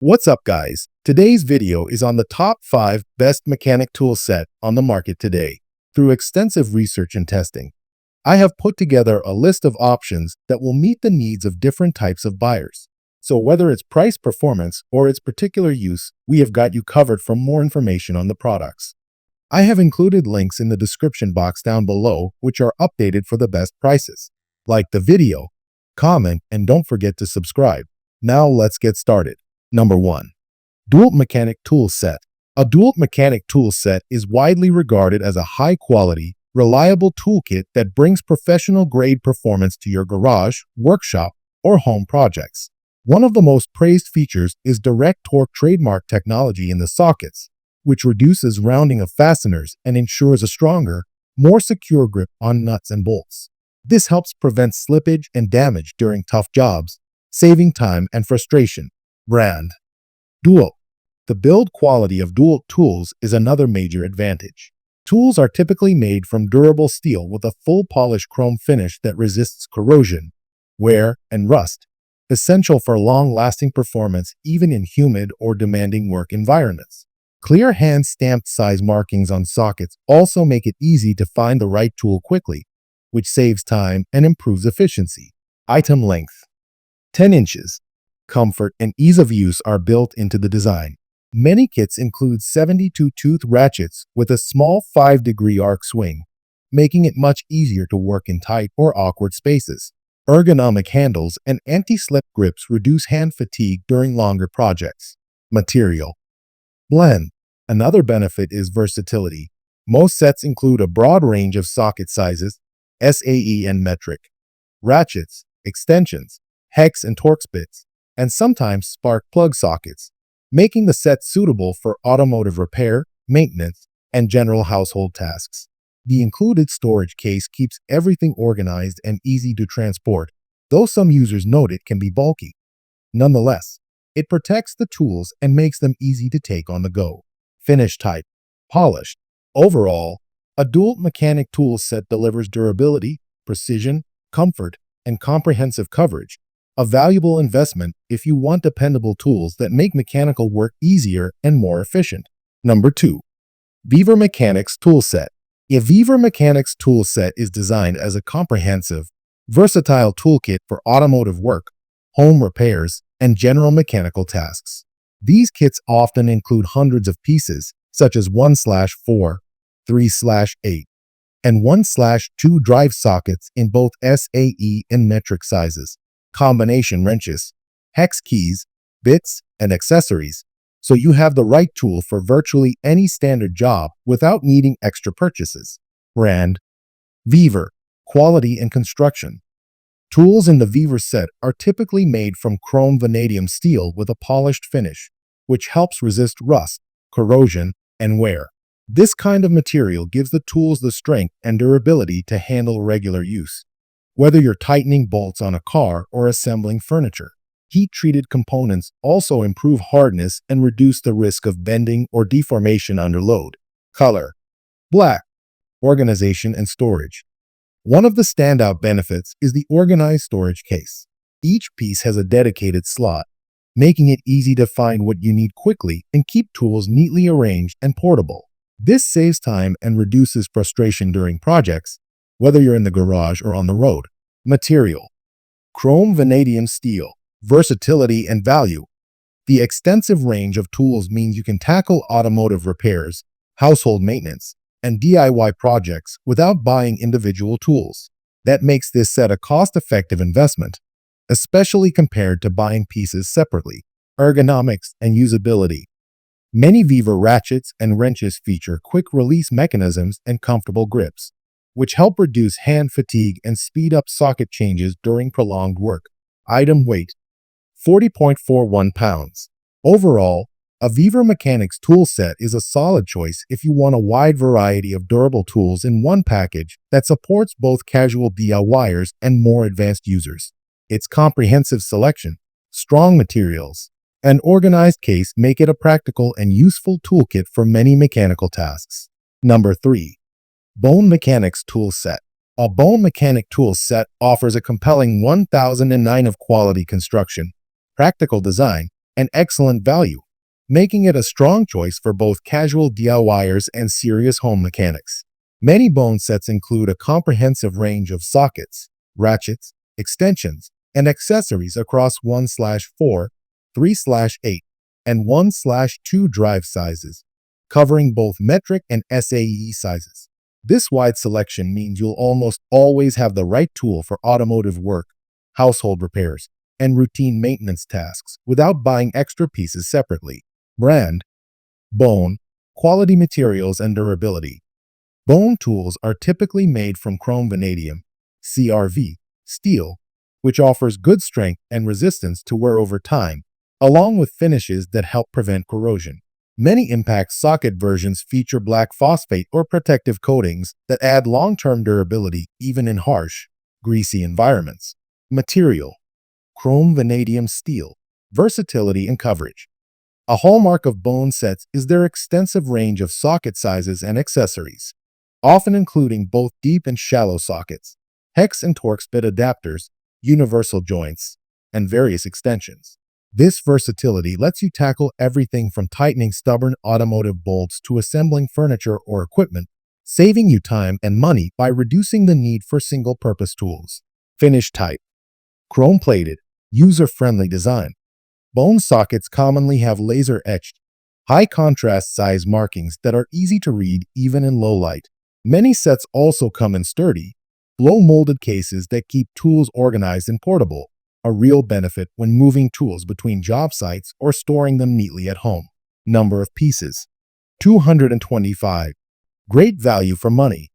What's up, guys? Today's video is on the top 5 best mechanic tool set on the market today. Through extensive research and testing, I have put together a list of options that will meet the needs of different types of buyers. So whether it's price, performance, or its particular use, we have got you covered for more information on the products. I have included links in the description box down below, which are updated for the best prices. Like the video, comment, and don't forget to subscribe. Now let's get started. Number 1. Dewalt Mechanic Tool Set. A Dewalt Mechanic Tool Set is widely regarded as a high-quality, reliable toolkit that brings professional-grade performance to your garage, workshop, or home projects. One of the most praised features is direct torque trademark technology in the sockets, which reduces rounding of fasteners and ensures a stronger, more secure grip on nuts and bolts. This helps prevent slippage and damage during tough jobs, saving time and frustration. Brand. Dewalt. The build quality of Dewalt tools is another major advantage. Tools are typically made from durable steel with a full polished chrome finish that resists corrosion, wear, and rust, essential for long-lasting performance even in humid or demanding work environments. Clear hand-stamped size markings on sockets also make it easy to find the right tool quickly, which saves time and improves efficiency. Item length. 10 inches. Comfort and ease of use are built into the design. Many kits include 72-tooth ratchets with a small 5-degree arc swing, making it much easier to work in tight or awkward spaces. Ergonomic handles and anti-slip grips reduce hand fatigue during longer projects. Material. Blend. Another benefit is versatility. Most sets include a broad range of socket sizes, SAE and metric, ratchets, extensions, hex and Torx bits, and sometimes spark plug sockets, making the set suitable for automotive repair, maintenance, and general household tasks. The included storage case keeps everything organized and easy to transport, though some users note it can be bulky. Nonetheless, it protects the tools and makes them easy to take on the go. Finish type. Polished. Overall, a Dewalt Mechanic Tool Set delivers durability, precision, comfort, and comprehensive coverage. A valuable investment if you want dependable tools that make mechanical work easier and more efficient. Number 2. Vevor Mechanics Tool Set. A Vevor Mechanics Tool Set is designed as a comprehensive, versatile toolkit for automotive work, home repairs, and general mechanical tasks. These kits often include hundreds of pieces, such as 1/4, 3/8, and 1/2 drive sockets in both SAE and metric sizes, combination wrenches, hex keys, bits, and accessories, so you have the right tool for virtually any standard job without needing extra purchases. Brand. Vevor. Quality and construction. Tools in the Vevor set are typically made from chrome vanadium steel with a polished finish, which helps resist rust, corrosion, and wear. This kind of material gives the tools the strength and durability to handle regular use. Whether you're tightening bolts on a car or assembling furniture, heat-treated components also improve hardness and reduce the risk of bending or deformation under load. Color. Black. Organization and storage. One of the standout benefits is the organized storage case. Each piece has a dedicated slot, making it easy to find what you need quickly and keep tools neatly arranged and portable. This saves time and reduces frustration during projects, whether you're in the garage or on the road. Material. Chrome vanadium steel. Versatility and value. The extensive range of tools means you can tackle automotive repairs, household maintenance, and DIY projects without buying individual tools. That makes this set a cost-effective investment, especially compared to buying pieces separately. Ergonomics and usability. Many Vevor ratchets and wrenches feature quick-release mechanisms and comfortable grips, which help reduce hand fatigue and speed up socket changes during prolonged work. Item weight. 40.41 pounds. Overall, a Vevor Mechanics tool set is a solid choice if you want a wide variety of durable tools in one package that supports both casual DIYers and more advanced users. Its comprehensive selection, strong materials, and organized case make it a practical and useful toolkit for many mechanical tasks. Number 3. BOEN Mechanics Tool Set. A BOEN Mechanic Tool Set offers a compelling 1009 of quality construction, practical design, and excellent value, making it a strong choice for both casual DIYers and serious home mechanics. Many BOEN sets include a comprehensive range of sockets, ratchets, extensions, and accessories across 1/4, 3/8, and 1/2 drive sizes, covering both metric and SAE sizes. This wide selection means you'll almost always have the right tool for automotive work, household repairs, and routine maintenance tasks without buying extra pieces separately. Brand: BOEN, quality materials and durability. BOEN tools are typically made from chrome vanadium, CRV, steel, which offers good strength and resistance to wear over time, along with finishes that help prevent corrosion. Many impact socket versions feature black phosphate or protective coatings that add long-term durability even in harsh, greasy environments. Material: chrome vanadium steel, versatility and coverage. A hallmark of BOEN sets is their extensive range of socket sizes and accessories, often including both deep and shallow sockets, hex and Torx bit adapters, universal joints, and various extensions. This versatility lets you tackle everything from tightening stubborn automotive bolts to assembling furniture or equipment, saving you time and money by reducing the need for single-purpose tools. Finish type: chrome-plated, user-friendly design. BOEN sockets commonly have laser-etched, high-contrast size markings that are easy to read even in low light. Many sets also come in sturdy, blow-molded cases that keep tools organized and portable, a real benefit when moving tools between job sites or storing them neatly at home. Number of pieces: 225. Great value for money.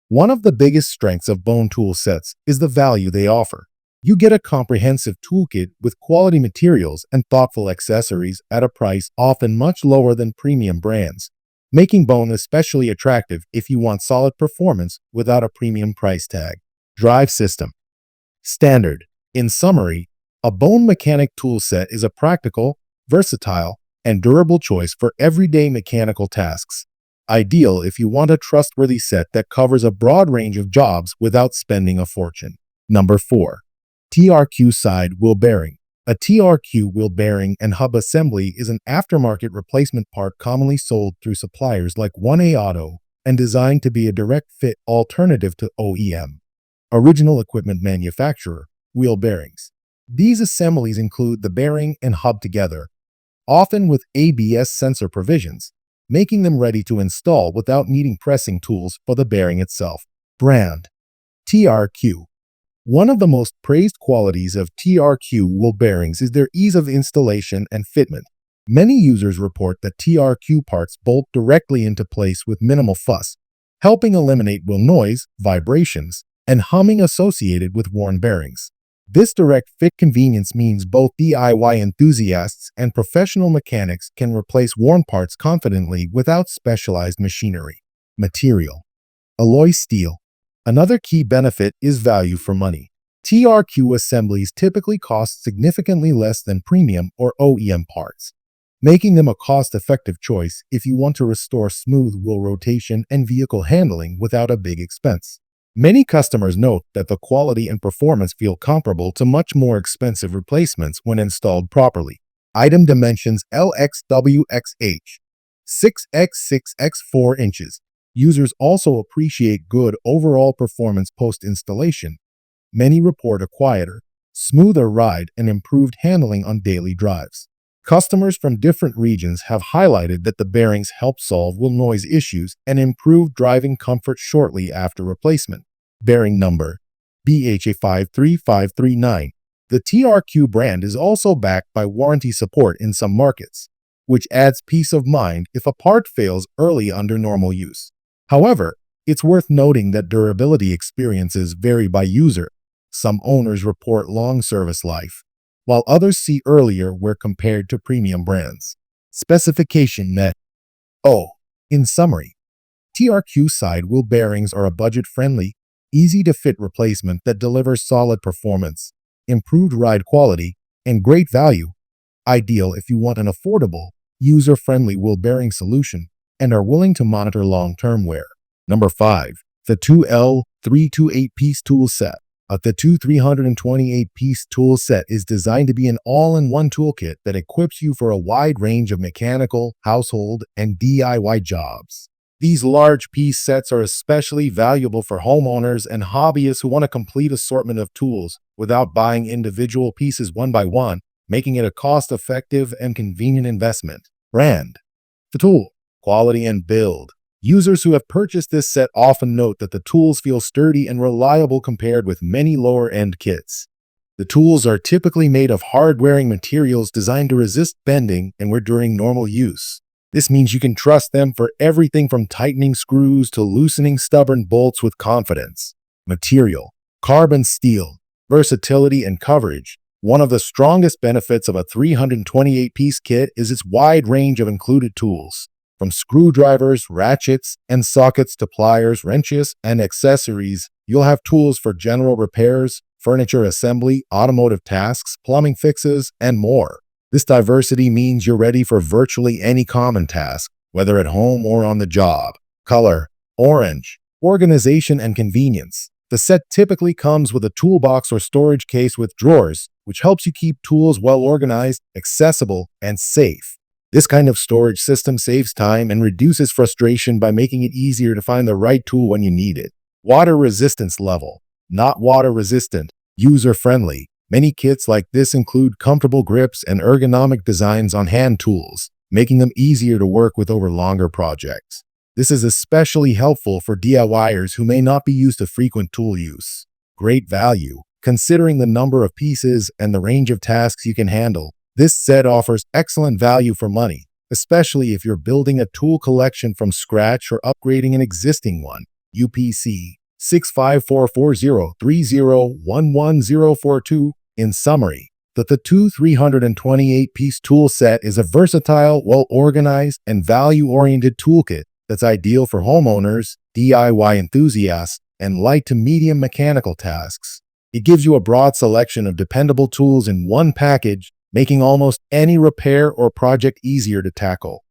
One of the biggest strengths of BOEN tool sets is the value they offer. You get a comprehensive toolkit with quality materials and thoughtful accessories at a price often much lower than premium brands, making BOEN especially attractive if you want solid performance without a premium price tag. Drive system: standard. In summary, a BOEN mechanic tool set is a practical, versatile, and durable choice for everyday mechanical tasks. Ideal if you want a trustworthy set that covers a broad range of jobs without spending a fortune. Number 4. TRQ side wheel bearing. A TRQ wheel bearing and hub assembly is an aftermarket replacement part commonly sold through suppliers like 1A Auto and designed to be a direct fit alternative to OEM, original equipment manufacturer, wheel bearings. These assemblies include the bearing and hub together, often with ABS sensor provisions, making them ready to install without needing pressing tools for the bearing itself. Brand: TRQ. One of the most praised qualities of TRQ wheel bearings is their ease of installation and fitment. Many users report that TRQ parts bolt directly into place with minimal fuss, helping eliminate wheel noise, vibrations, and humming associated with worn bearings. This direct fit convenience means both DIY enthusiasts and professional mechanics can replace worn parts confidently without specialized machinery. Material: alloy steel. Another key benefit is value for money. TRQ assemblies typically cost significantly less than premium or OEM parts, making them a cost-effective choice if you want to restore smooth wheel rotation and vehicle handling without a big expense. Many customers note that the quality and performance feel comparable to much more expensive replacements when installed properly. Item dimensions: LXWXH, 6x6x 4 inches. Users also appreciate good overall performance post-installation. Many report a quieter, smoother ride and improved handling on daily drives. Customers from different regions have highlighted that the bearings help solve wheel noise issues and improve driving comfort shortly after replacement. Bearing number: BHA53539. The TRQ brand is also backed by warranty support in some markets, which adds peace of mind if a part fails early under normal use. However, it's worth noting that durability experiences vary by user. Some owners report long service life, while others see earlier wear compared to premium brands. Specification met. In summary, TRQ side wheel bearings are a budget-friendly, easy-to-fit replacement that delivers solid performance, improved ride quality, and great value. Ideal if you want an affordable, user-friendly wheel bearing solution and are willing to monitor long-term wear. Number 5. Thatool 328-piece tool set. A Thatool 328-piece tool set is designed to be an all-in-one toolkit that equips you for a wide range of mechanical, household, and DIY jobs. These large piece sets are especially valuable for homeowners and hobbyists who want a complete assortment of tools without buying individual pieces one by one, making it a cost-effective and convenient investment. Brand: Thatool. Quality and build. Users who have purchased this set often note that the tools feel sturdy and reliable compared with many lower-end kits. The tools are typically made of hard-wearing materials designed to resist bending and wear during normal use. This means you can trust them for everything from tightening screws to loosening stubborn bolts with confidence. Material: carbon steel. Versatility and coverage. One of the strongest benefits of a 328-piece kit is its wide range of included tools. From screwdrivers, ratchets, and sockets to pliers, wrenches, and accessories, you'll have tools for general repairs, furniture assembly, automotive tasks, plumbing fixes, and more. This diversity means you're ready for virtually any common task, whether at home or on the job. Color: orange. Organization and convenience. The set typically comes with a toolbox or storage case with drawers, which helps you keep tools well organized, accessible, and safe. This kind of storage system saves time and reduces frustration by making it easier to find the right tool when you need it. Water resistance level: not water resistant, user-friendly. Many kits like this include comfortable grips and ergonomic designs on hand tools, making them easier to work with over longer projects. This is especially helpful for DIYers who may not be used to frequent tool use. Great value. Considering the number of pieces and the range of tasks you can handle, this set offers excellent value for money, especially if you're building a tool collection from scratch or upgrading an existing one. UPC 6544030111042. In summary, the Thatool 328-piece tool set is a versatile, well-organized, and value-oriented toolkit that's ideal for homeowners, DIY enthusiasts, and light to medium mechanical tasks. It gives you a broad selection of dependable tools in one package, making almost any repair or project easier to tackle.